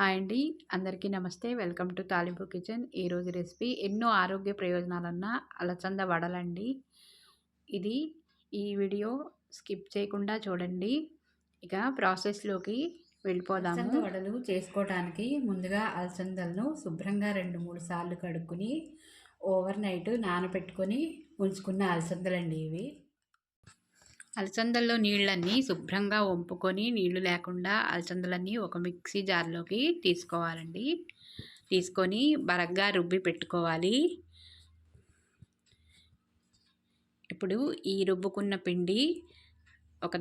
Hi అండి. అందరికీ నమస్తే. వెల్కమ్ టు తాలింపు కిచెన్. ఈరోజు రెసిపీ ఎన్నో ఆరోగ్య ప్రయోజనాలున్న అలసంద వడలండి. ఇది ఈ వీడియో స్కిప్ చేయకుండా చూడండి. ఇక ప్రాసెస్‌లోకి వెళ్ళిపోదాము. అలసంద వడలు చేసుకోవడానికి ముందుగా అలసందలను శుభ్రంగా 2-3 సార్లు కడుక్కొని ఓవర్ నైట్ నానబెట్టుకొని ఉంచుకున్న అలసందలండి ఇవి. అలసందల్లో నీళ్ళన్నీ శుభ్రంగా వంపుకొని నీళ్లు లేకుండా అలసందలన్నీ ఒక మిక్సీ జార్లోకి తీసుకోవాలండి. తీసుకొని బరగ్గా రుబ్బి పెట్టుకోవాలి. ఇప్పుడు ఈ రుబ్బుకున్న పిండి ఒక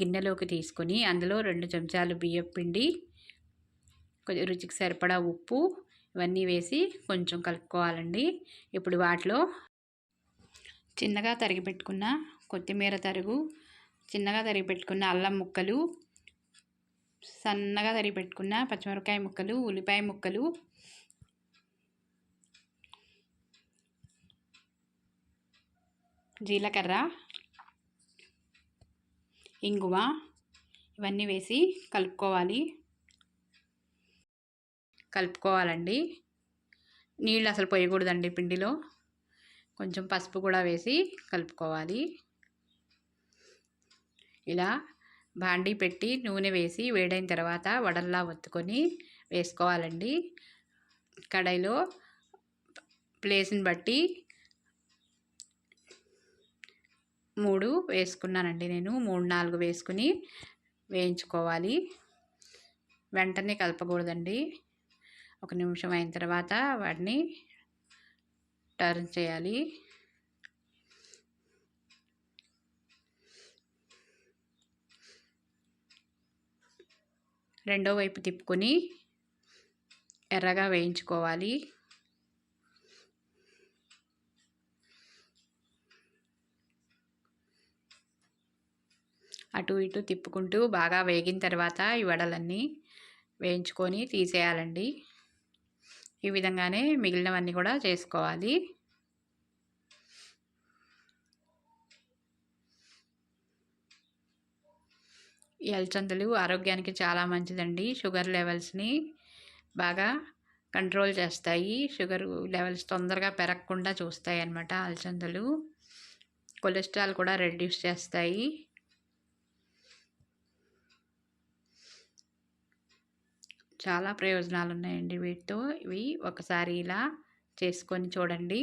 గిన్నెలోకి తీసుకొని అందులో 2 చెంచాలు బియ్యం పిండి, కొంచెం రుచికి సరిపడా ఉప్పు ఇవన్నీ వేసి కొంచెం కలుపుకోవాలండి. ఇప్పుడు వాటిలో చిన్నగా తరిగి పెట్టుకున్న కొత్తిమీర తరుగు, చిన్నగా తరిగి పెట్టుకున్న అల్లం ముక్కలు, సన్నగా తరిగి పెట్టుకున్న పచ్చిమిరపకాయ ముక్కలు, ఉల్లిపాయ ముక్కలు, జీలకర్ర, ఇంగువ ఇవన్నీ వేసి కలుపుకోవాలండి. నీళ్ళు అసలు పోయకూడదండి పిండిలో. కొంచెం పసుపు కూడా వేసి కలుపుకోవాలి. ఇలా బాండీ పెట్టి నూనె వేసి వేడైన తర్వాత వడల్లా ఒత్తుకొని వేసుకోవాలండి. కడాయిలో ప్లేస్ని బట్టి 3 వేసుకున్నానండి నేను. 3-4 వేసుకుని వేయించుకోవాలి. వెంటనే కలపకూడదండి. 1 నిమిషం అయిన తర్వాత వాటిని టర్న్ చేయాలి. రెండో వైపు తిప్పుకొని ఎర్రగా వేయించుకోవాలి. అటు ఇటు తిప్పుకుంటూ బాగా వేగిన తర్వాత ఈ వడలన్నీ వేయించుకొని తీసేయాలండి. ఈ విధంగానే మిగిలినవన్నీ కూడా చేసుకోవాలి. ఈ అలసందలు ఆరోగ్యానికి చాలా మంచిదండి. షుగర్ లెవెల్స్ని బాగా కంట్రోల్ చేస్తాయి. షుగర్ లెవెల్స్ తొందరగా పెరగకుండా చూస్తాయి అన్నమాట అలసందలు. కొలెస్ట్రాల్ కూడా రెడ్యూస్ చేస్తాయి. చాలా ప్రయోజనాలు ఉన్నాయండి వీటితో. ఇవి ఒకసారి ఇలా చేసుకొని చూడండి.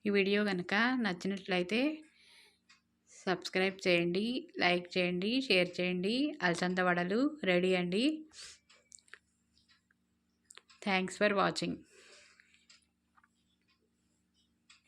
ఈ వీడియో కనుక నచ్చినట్లయితే సబ్స్క్రైబ్ చేయండి, లైక్ చేయండి, షేర్ చేయండి. అలసంద వడలు రెడీ అండి. Thanks for watching.